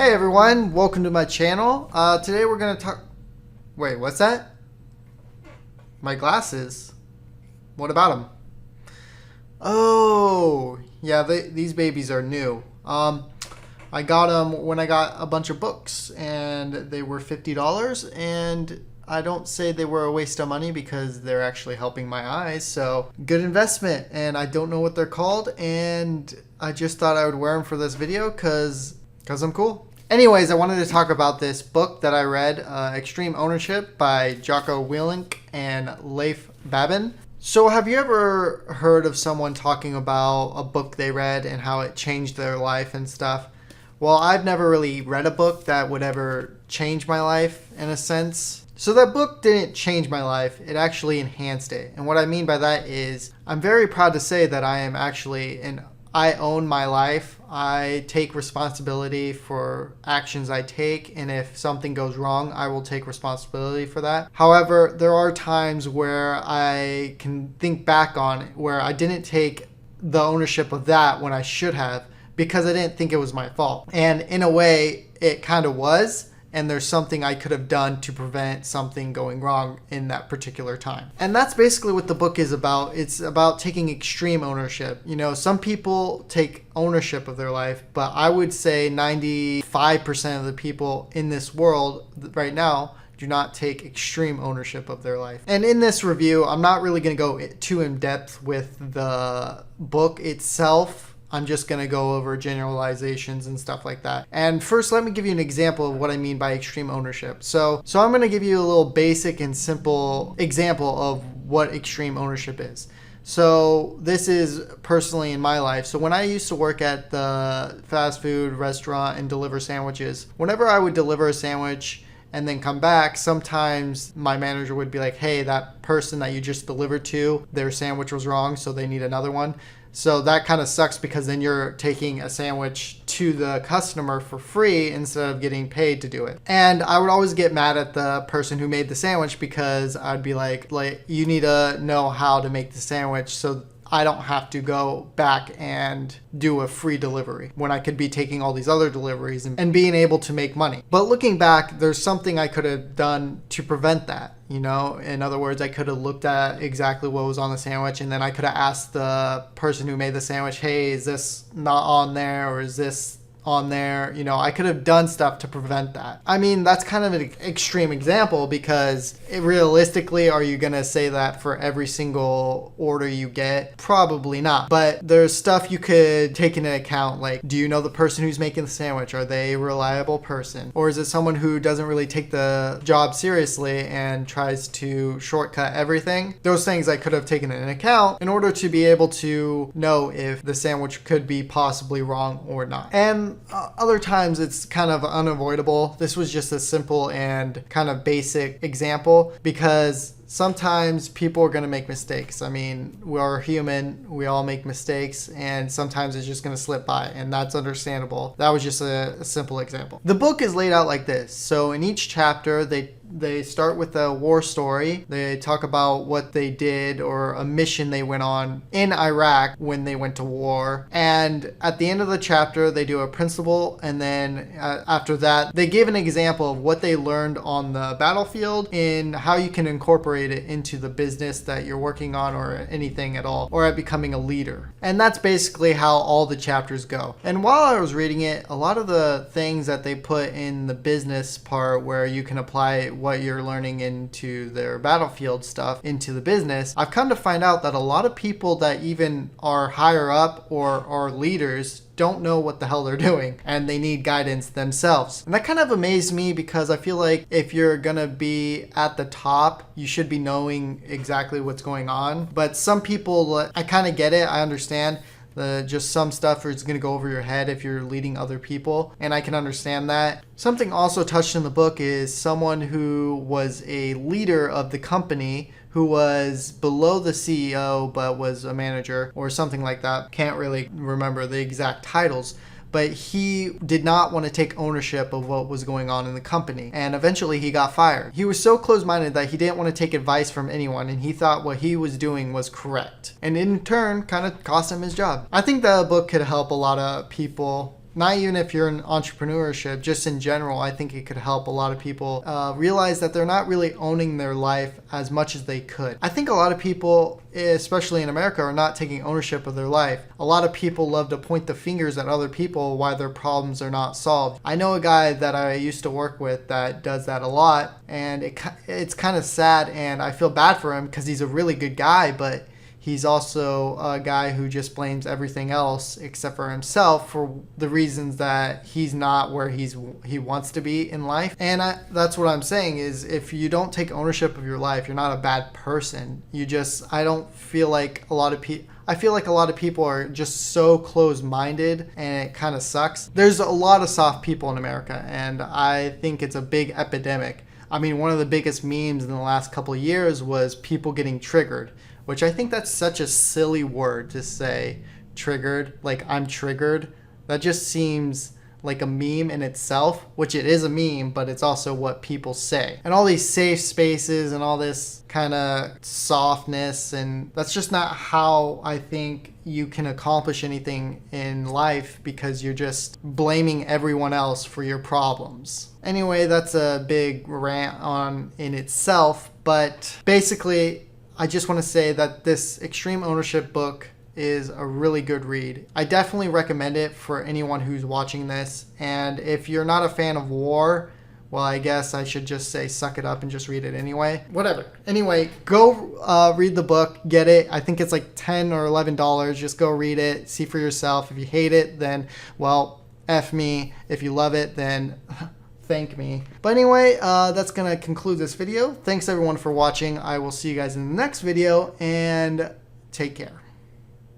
Hey everyone, welcome to my channel. Today we're going to talk... Wait, what's that? My glasses. What about them? Oh, yeah, these babies are new. I got them when I got a bunch of books and they were $50, and I don't say they were a waste of money because they're actually helping my eyes, so good investment. And I don't know what they're called, and I just thought I would wear them for this video because I'm cool. Anyways, I wanted to talk about this book that I read, Extreme Ownership by Jocko, Willink, and Leif, Babin. So have you ever heard of someone talking about a book they read and how it changed their life and stuff? Well, I've never really read a book that would ever change my life in a sense. So that book didn't change my life, it actually enhanced it. And what I mean by that is I'm very proud to say that I own my life. I take responsibility for actions I take, and if something goes wrong, I will take responsibility for that. However, there are times where I can think back on it where I didn't take the ownership of that when I should have because I didn't think it was my fault. And in a way, it kind of was. And there's something I could have done to prevent something going wrong in that particular time. And that's basically what the book is about. It's about taking extreme ownership. You know, some people take ownership of their life, but I would say 95% of the people in this world right now do not take extreme ownership of their life. And in this review, I'm not really going to go too in depth with the book itself. I'm just going to go over generalizations and stuff like that. And first, let me give you an example of what I mean by extreme ownership. So I'm going to give you a little basic and simple example of what extreme ownership is. So this is personally in my life. So when I used to work at the fast food restaurant and deliver sandwiches, whenever I would deliver a sandwich and then come back, sometimes my manager would be like, hey, that person that you just delivered to, their sandwich was wrong, so they need another one. So that kind of sucks because then you're taking a sandwich to the customer for free instead of getting paid to do it. And I would always get mad at the person who made the sandwich because I'd be like, you need to know how to make the sandwich so I don't have to go back and do a free delivery when I could be taking all these other deliveries and being able to make money. But looking back, there's something I could have done to prevent that. You know, in other words, I could have looked at exactly what was on the sandwich, and then I could have asked the person who made the sandwich, hey, is this not on there, or is this on there? You know, I could have done stuff to prevent that. I mean, that's kind of an extreme example because realistically, are you going to say that for every single order you get? Probably not. But there's stuff you could take into account, like, do you know the person who's making the sandwich? Are they a reliable person? Or is it someone who doesn't really take the job seriously and tries to shortcut everything? Those things I could have taken into account in order to be able to know if the sandwich could be possibly wrong or not. And other times it's kind of unavoidable. This was just a simple and kind of basic example because sometimes people are going to make mistakes. I mean, we're human, we all make mistakes, and sometimes it's just going to slip by, and that's understandable. That was just a simple example. The book is laid out like this. So in each chapter, they start with a war story. They talk about what they did or a mission they went on in Iraq when they went to war. And at the end of the chapter, they do a principle. And then after that, they give an example of what they learned on the battlefield and how you can incorporate it into the business that you're working on or anything at all, or at becoming a leader. And that's basically how all the chapters go. And while I was reading it, a lot of the things that they put in the business part where you can apply what you're learning into their battlefield stuff into the business, I've come to find out that a lot of people that even are higher up or are leaders don't know what the hell they're doing and they need guidance themselves. And that kind of amazed me because I feel like if you're gonna be at the top, you should be knowing exactly what's going on. But some people, I kind of get it, I understand. Just some stuff is going to go over your head if you're leading other people, and I can understand that. Something also touched in the book is someone who was a leader of the company who was below the CEO but was a manager or something like that. Can't really remember the exact titles. But he did not want to take ownership of what was going on in the company. And eventually he got fired. He was so close-minded that he didn't want to take advice from anyone, and he thought what he was doing was correct. And in turn, kind of cost him his job. I think the book could help a lot of people not even if you're in entrepreneurship, just in general, I think it could help a lot of people realize that they're not really owning their life as much as they could. I think a lot of people, especially in America, are not taking ownership of their life. A lot of people love to point the fingers at other people why their problems are not solved. I know a guy that I used to work with that does that a lot, and it's kind of sad, and I feel bad for him because he's a really good guy, but he's also a guy who just blames everything else except for himself for the reasons that he's not where he wants to be in life. And that's what I'm saying is, if you don't take ownership of your life, you're not a bad person. I don't feel like a lot of people... I feel like a lot of people are just so closed-minded, and it kind of sucks. There's a lot of soft people in America, and I think it's a big epidemic. I mean, one of the biggest memes in the last couple of years was people getting triggered, which I think that's such a silly word to say, triggered, like I'm triggered. That just seems like a meme in itself, which it is a meme, but it's also what people say. And all these safe spaces and all this kind of softness, and that's just not how I think you can accomplish anything in life, because you're just blaming everyone else for your problems. Anyway, that's a big rant in itself, but basically, I just want to say that this Extreme Ownership book is a really good read. I definitely recommend it for anyone who's watching this. And if you're not a fan of war, well, I guess I should just say suck it up and just read it anyway. Whatever. Anyway, go read the book. Get it. I think it's like $10 or $11. Just go read it. See for yourself. If you hate it, then, well, F me. If you love it, then... thank me. But anyway, that's gonna conclude this video. Thanks everyone for watching. I will see you guys in the next video, and take care.